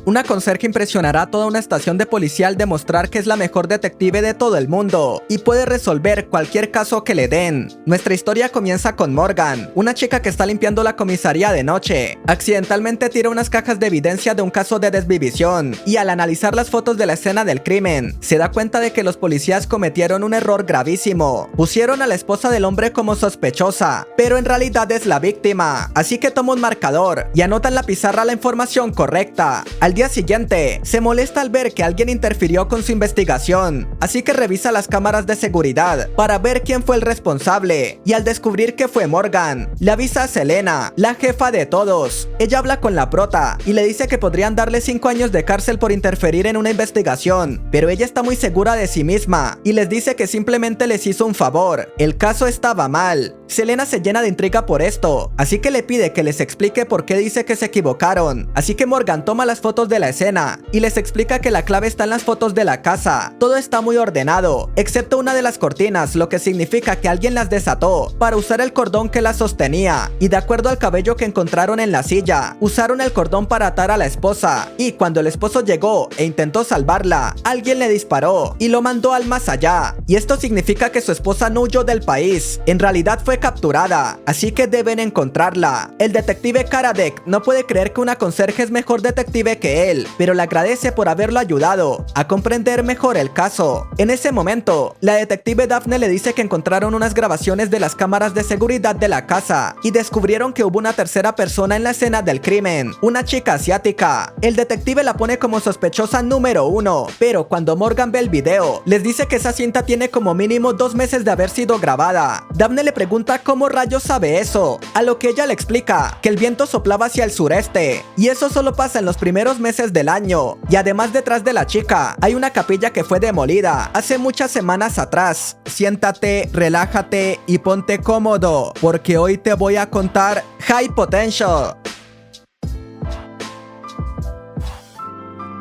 Una conserje impresionará a toda una estación de policía al demostrar que es la mejor detective de todo el mundo y puede resolver cualquier caso que le den. Nuestra historia comienza con Morgan, una chica que está limpiando la comisaría de noche. Accidentalmente tira unas cajas de evidencia de un caso de desvivisión y al analizar las fotos de la escena del crimen, se da cuenta de que los policías cometieron un error gravísimo. Pusieron a la esposa del hombre como sospechosa, pero en realidad es la víctima. Así que toma un marcador y anota en la pizarra la información correcta. Al día siguiente, se molesta al ver que alguien interfirió con su investigación, así que revisa las cámaras de seguridad para ver quién fue el responsable, y al descubrir que fue Morgan, le avisa a Selena, la jefa de todos. Ella habla con la prota y le dice que podrían darle 5 años de cárcel por interferir en una investigación, pero ella está muy segura de sí misma y les dice que simplemente les hizo un favor. El caso estaba mal. Selena se llena de intriga por esto, así que le pide que les explique por qué dice que se equivocaron. Así que Morgan toma las fotos de la escena y les explica que la clave está en las fotos de la casa. Todo está muy ordenado, excepto una de las cortinas, lo que significa que alguien las desató para usar el cordón que las sostenía, y de acuerdo al cabello que encontraron en la silla, usaron el cordón para atar a la esposa, y cuando el esposo llegó e intentó salvarla, alguien le disparó y lo mandó al más allá, y esto significa que su esposa no huyó del país, en realidad fue capturada, así que deben encontrarla. El detective Karadec no puede creer que una conserje es mejor detective que él, pero le agradece por haberlo ayudado a comprender mejor el caso. En ese momento, la detective Daphne le dice que encontraron unas grabaciones de las cámaras de seguridad de la casa y descubrieron que hubo una tercera persona en la escena del crimen, una chica asiática. El detective la pone como sospechosa número 1, pero cuando Morgan ve el video, les dice que esa cinta tiene como mínimo 2 meses de haber sido grabada. Daphne le pregunta cómo rayos sabe eso, a lo que ella le explica que el viento soplaba hacia el sureste, y eso solo pasa en los primeros meses del año, y además detrás de la chica hay una capilla que fue demolida hace muchas semanas atrás. Siéntate, relájate y ponte cómodo, porque hoy te voy a contar High Potential.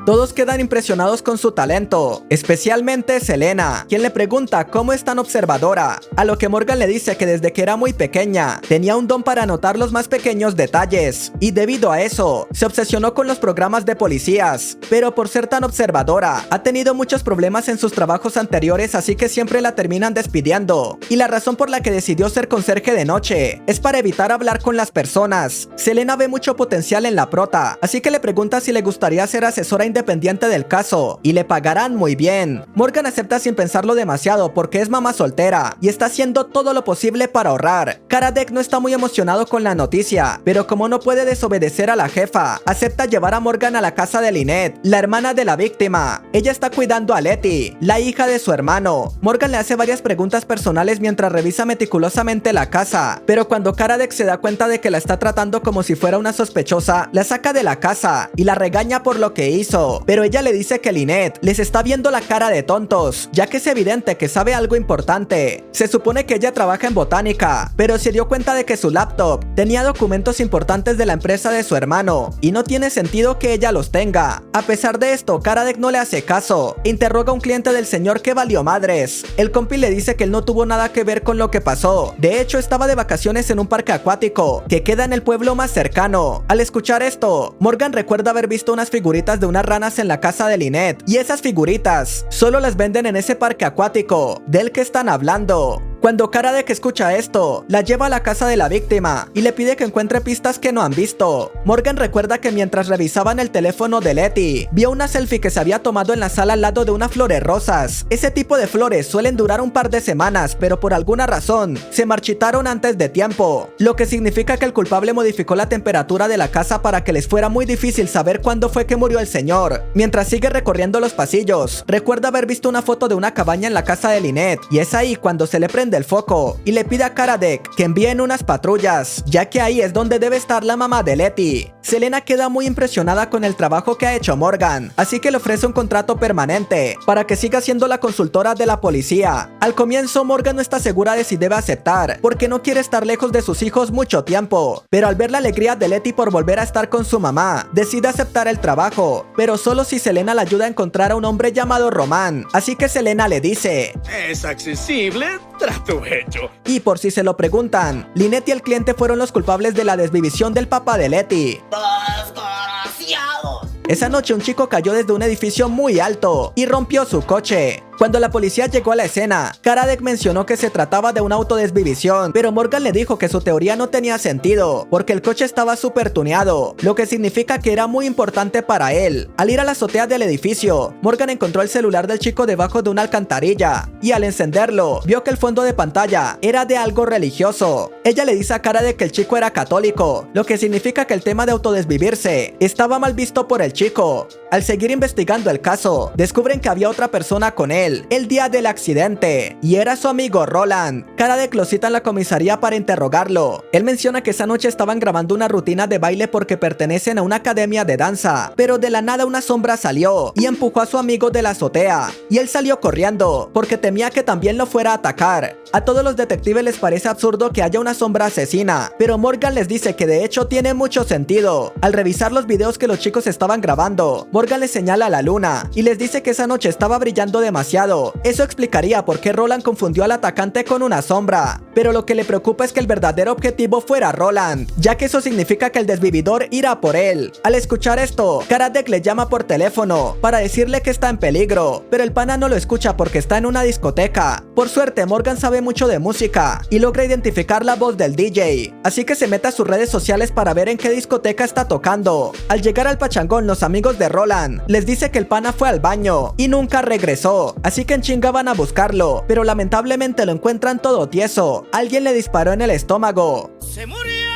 Todos quedan impresionados con su talento, especialmente Selena, quien le pregunta cómo es tan observadora, a lo que Morgan le dice que desde que era muy pequeña tenía un don para notar los más pequeños detalles, y debido a eso se obsesionó con los programas de policías, pero por ser tan observadora ha tenido muchos problemas en sus trabajos anteriores, así que siempre la terminan despidiendo, y la razón por la que decidió ser conserje de noche es para evitar hablar con las personas. Selena ve mucho potencial en la prota, así que le pregunta si le gustaría ser asesora independiente del caso y le pagarán muy bien. Morgan acepta sin pensarlo demasiado porque es mamá soltera y está haciendo todo lo posible para ahorrar. Karadec no está muy emocionado con la noticia, pero como no puede desobedecer a la jefa, acepta llevar a Morgan a la casa de Lynette, la hermana de la víctima. Ella está cuidando a Letty, la hija de su hermano. Morgan le hace varias preguntas personales mientras revisa meticulosamente la casa, pero cuando Karadec se da cuenta de que la está tratando como si fuera una sospechosa, la saca de la casa y la regaña por lo que hizo. Pero ella le dice que Lynette les está viendo la cara de tontos, ya que es evidente que sabe algo importante. Se supone que ella trabaja en botánica, pero se dio cuenta de que su laptop tenía documentos importantes de la empresa de su hermano, y no tiene sentido que ella los tenga. A pesar de esto, Karadec no le hace caso. Interroga a un cliente del señor que valió madres. El compi le dice que él no tuvo nada que ver con lo que pasó. De hecho, estaba de vacaciones en un parque acuático que queda en el pueblo más cercano. Al escuchar esto, Morgan recuerda haber visto unas figuritas de unas ranas en la casa de Lynette, y esas figuritas solo las venden en ese parque acuático del que están hablando. Cuando Karadec escucha esto, la lleva a la casa de la víctima y le pide que encuentre pistas que no han visto. Morgan recuerda que mientras revisaban el teléfono de Letty, vio una selfie que se había tomado en la sala al lado de unas flores rosas. Ese tipo de flores suelen durar un par de semanas, pero por alguna razón se marchitaron antes de tiempo, lo que significa que el culpable modificó la temperatura de la casa para que les fuera muy difícil saber cuándo fue que murió el señor. Mientras sigue recorriendo los pasillos, recuerda haber visto una foto de una cabaña en la casa de Lynette, y es ahí cuando se le prende el foco y le pide a Karadec que envíen unas patrullas, ya que ahí es donde debe estar la mamá de Letty. Selena queda muy impresionada con el trabajo que ha hecho Morgan, así que le ofrece un contrato permanente para que siga siendo la consultora de la policía. Al comienzo, Morgan no está segura de si debe aceptar, porque no quiere estar lejos de sus hijos mucho tiempo, pero al ver la alegría de Letty por volver a estar con su mamá, decide aceptar el trabajo, pero solo si Selena le ayuda a encontrar a un hombre llamado Román. Así que Selena le dice: ¿es accesible? Trato hecho. Y por si se lo preguntan, Lynette y el cliente fueron los culpables de la desvivisión del papá de Letty. ¡Desgraciados! Esa noche un chico cayó desde un edificio muy alto y rompió su coche. Cuando la policía llegó a la escena, Karadec mencionó que se trataba de una autodesvivisión, pero Morgan le dijo que su teoría no tenía sentido, porque el coche estaba súper tuneado, lo que significa que era muy importante para él. Al ir a la azotea del edificio, Morgan encontró el celular del chico debajo de una alcantarilla, y al encenderlo, vio que el fondo de pantalla era de algo religioso. Ella le dice a Karadec que el chico era católico, lo que significa que el tema de autodesvivirse estaba mal visto por el chico. Al seguir investigando el caso, descubren que había otra persona con él el día del accidente, y era su amigo Roland. Karadec lo cita en la comisaría para interrogarlo. Él menciona que esa noche estaban grabando una rutina de baile porque pertenecen a una academia de danza, pero de la nada una sombra salió y empujó a su amigo de la azotea, y él salió corriendo porque temía que también lo fuera a atacar. A todos los detectives les parece absurdo que haya una sombra asesina, pero Morgan les dice que de hecho tiene mucho sentido. Al revisar los videos que los chicos estaban grabando, Morgan les señala a la luna y les dice que esa noche estaba brillando demasiado. Eso explicaría por qué Roland confundió al atacante con una sombra, pero lo que le preocupa es que el verdadero objetivo fuera Roland, ya que eso significa que el desvividor irá por él. Al escuchar esto, Karadec le llama por teléfono para decirle que está en peligro, pero el pana no lo escucha porque está en una discoteca. Por suerte, Morgan sabe mucho de música y logra identificar la voz del DJ, así que se mete a sus redes sociales para ver en qué discoteca está tocando. Al llegar al pachangón, los amigos de Roland les dice que el pana fue al baño y nunca regresó, así que en chinga van a buscarlo, pero lamentablemente lo encuentran todo tieso. Alguien le disparó en el estómago. ¡Se murió!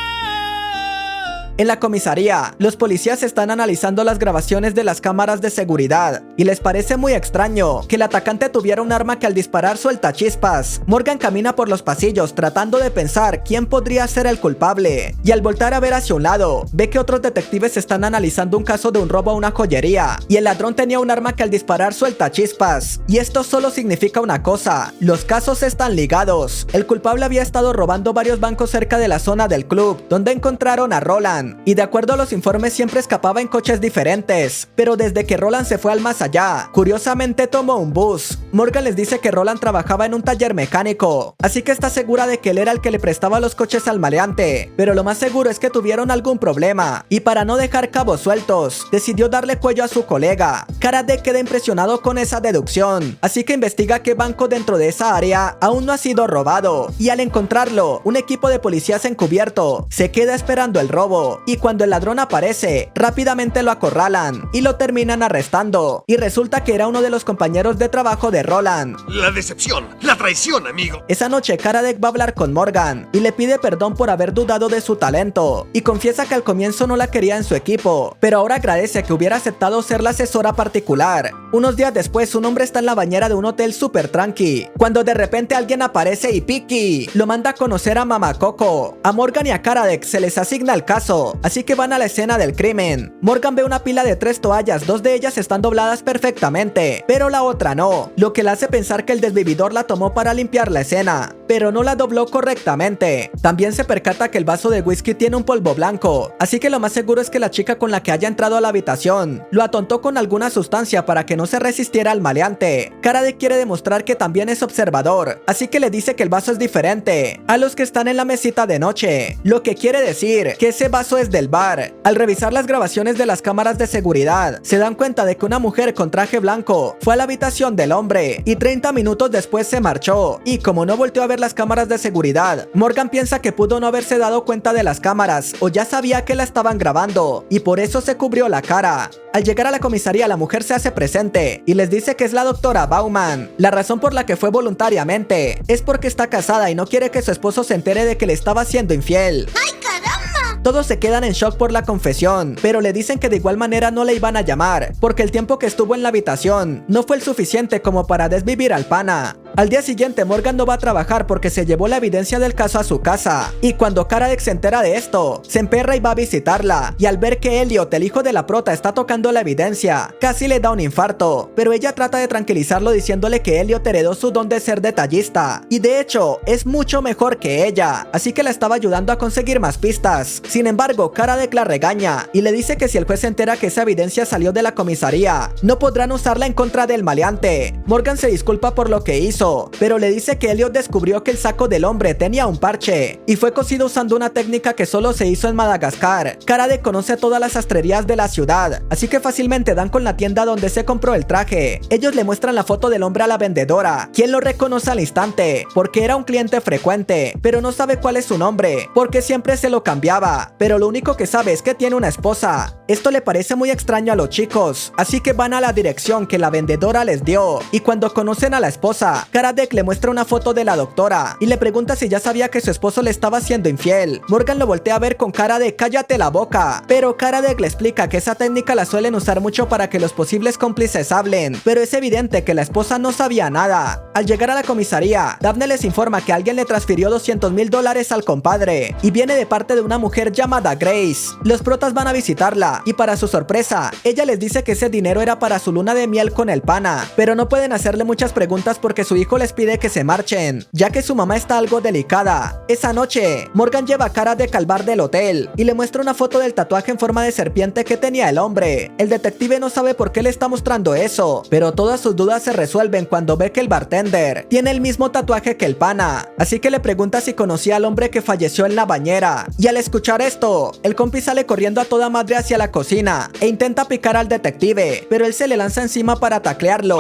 En la comisaría, los policías están analizando las grabaciones de las cámaras de seguridad y les parece muy extraño que el atacante tuviera un arma que al disparar suelta chispas. Morgan camina por los pasillos tratando de pensar quién podría ser el culpable, y al voltar a ver hacia un lado, ve que otros detectives están analizando un caso de un robo a una joyería y el ladrón tenía un arma que al disparar suelta chispas. Y esto solo significa una cosa: los casos están ligados. El culpable había estado robando varios bancos cerca de la zona del club donde encontraron a Roland, y de acuerdo a los informes siempre escapaba en coches diferentes, pero desde que Roland se fue al más allá, curiosamente tomó un bus. Morgan les dice que Roland trabajaba en un taller mecánico, así que está segura de que él era el que le prestaba los coches al maleante, pero lo más seguro es que tuvieron algún problema, y para no dejar cabos sueltos, decidió darle cuello a su colega. Karadec queda impresionado con esa deducción, así que investiga qué banco dentro de esa área aún no ha sido robado, y al encontrarlo, un equipo de policías encubierto se queda esperando el robo, y cuando el ladrón aparece, rápidamente lo acorralan y lo terminan arrestando, y resulta que era uno de los compañeros de trabajo de Roland. La decepción, la traición, amigo. Esa noche Karadec va a hablar con Morgan y le pide perdón por haber dudado de su talento, y confiesa que al comienzo no la quería en su equipo, pero ahora agradece que hubiera aceptado ser la asesora particular. Unos días después, un hombre está en la bañera de un hotel súper tranqui, cuando de repente alguien aparece y Piki lo manda a conocer a Mama Coco. A Morgan y a Karadec se les asigna el caso, así que van a la escena del crimen. Morgan ve una pila de 3 toallas, 2 de ellas están dobladas perfectamente, pero la otra no, lo que le hace pensar que el desvividor la tomó para limpiar la escena, pero no la dobló correctamente. También se percata que el vaso de whisky tiene un polvo blanco, así que lo más seguro es que la chica con la que haya entrado a la habitación lo atontó con alguna sustancia para que no se resistiera al maleante. Karadec quiere demostrar que también es observador, así que le dice que el vaso es diferente a los que están en la mesita de noche, lo que quiere decir que ese vaso es del bar. Al revisar las grabaciones de las cámaras de seguridad, se dan cuenta de que una mujer con traje blanco fue a la habitación del hombre y 30 minutos después se marchó, y como no volteó a ver las cámaras de seguridad, Morgan piensa que pudo no haberse dado cuenta de las cámaras o ya sabía que la estaban grabando y por eso se cubrió la cara. Al llegar a la comisaría, la mujer se hace presente y les dice que es la doctora Bauman. La razón por la que fue voluntariamente es porque está casada y no quiere que su esposo se entere de que le estaba siendo infiel. ¡Ay, caramba! Todos se quedan en shock por la confesión, pero le dicen que de igual manera no le iban a llamar, porque el tiempo que estuvo en la habitación no fue el suficiente como para desvivir al pana. Al día siguiente, Morgan no va a trabajar porque se llevó la evidencia del caso a su casa, y cuando Karadec se entera de esto, se emperra y va a visitarla, y al ver que Elliot, el hijo de la prota, está tocando la evidencia, casi le da un infarto, pero ella trata de tranquilizarlo diciéndole que Elliot heredó su don de ser detallista, y de hecho, es mucho mejor que ella, así que la estaba ayudando a conseguir más pistas. Sin embargo, Karadec la regaña, y le dice que si el juez se entera que esa evidencia salió de la comisaría, no podrán usarla en contra del maleante. Morgan se disculpa por lo que hizo, eso, pero le dice que Elliot descubrió que el saco del hombre tenía un parche y fue cosido usando una técnica que solo se hizo en Madagascar. Karade conoce todas las sastrerías de la ciudad, así que fácilmente dan con la tienda donde se compró el traje. Ellos le muestran la foto del hombre a la vendedora, quien lo reconoce al instante, porque era un cliente frecuente, pero no sabe cuál es su nombre, porque siempre se lo cambiaba, pero lo único que sabe es que tiene una esposa. Esto le parece muy extraño a los chicos, así que van a la dirección que la vendedora les dio, y cuando conocen a la esposa, Karadek le muestra una foto de la doctora, y le pregunta si ya sabía que su esposo le estaba siendo infiel. Morgan lo voltea a ver con cara de cállate la boca, pero Karadek le explica que esa técnica la suelen usar mucho para que los posibles cómplices hablen, pero es evidente que la esposa no sabía nada. Al llegar a la comisaría, Daphne les informa que alguien le transfirió $200,000 al compadre, y viene de parte de una mujer llamada Grace. Los protas van a visitarla, y para su sorpresa, ella les dice que ese dinero era para su luna de miel con el pana, pero no pueden hacerle muchas preguntas porque su hijo les pide que se marchen, ya que su mamá está algo delicada. Esa noche, Morgan lleva a Karadek al bar del hotel, y le muestra una foto del tatuaje en forma de serpiente que tenía el hombre. El detective no sabe por qué le está mostrando eso, pero todas sus dudas se resuelven cuando ve que el bartender tiene el mismo tatuaje que el pana, así que le pregunta si conocía al hombre que falleció en la bañera, y al escuchar esto, el compi sale corriendo a toda madre hacia la cocina e intenta picar al detective, pero él se le lanza encima para taclearlo.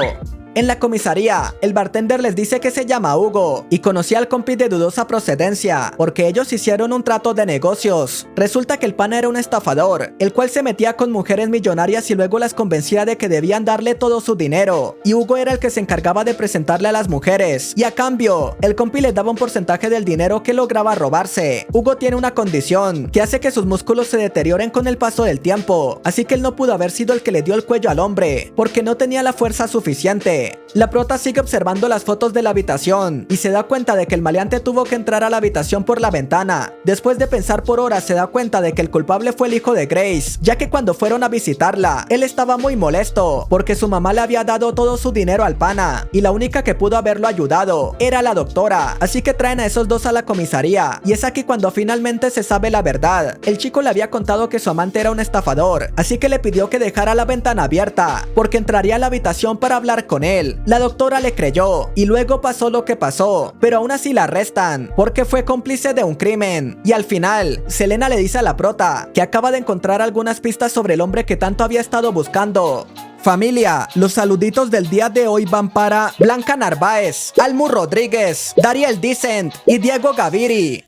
En la comisaría, el bartender les dice que se llama Hugo y conocía al compi de dudosa procedencia porque ellos hicieron un trato de negocios. Resulta que el pana era un estafador, el cual se metía con mujeres millonarias y luego las convencía de que debían darle todo su dinero, y Hugo era el que se encargaba de presentarle a las mujeres, y a cambio, el compi les daba un porcentaje del dinero que lograba robarse. Hugo tiene una condición que hace que sus músculos se deterioren con el paso del tiempo, así que él no pudo haber sido el que le dio el cuello al hombre, porque no tenía la fuerza suficiente. La prota sigue observando las fotos de la habitación y se da cuenta de que el maleante tuvo que entrar a la habitación por la ventana. Después de pensar por horas, se da cuenta de que el culpable fue el hijo de Grace, ya que cuando fueron a visitarla, él estaba muy molesto porque su mamá le había dado todo su dinero al pana y la única que pudo haberlo ayudado era la doctora. Así que traen a esos dos a la comisaría, y es aquí cuando finalmente se sabe la verdad. El chico le había contado que su amante era un estafador, así que le pidió que dejara la ventana abierta porque entraría a la habitación para hablar con él. La doctora le creyó y luego pasó lo que pasó, pero aún así la arrestan porque fue cómplice de un crimen. Y al final, Selena le dice a la prota que acaba de encontrar algunas pistas sobre el hombre que tanto había estado buscando. Familia, los saluditos del día de hoy van para Blanca Narváez, Almu Rodríguez, Dariel Dicent y Diego Gaviri.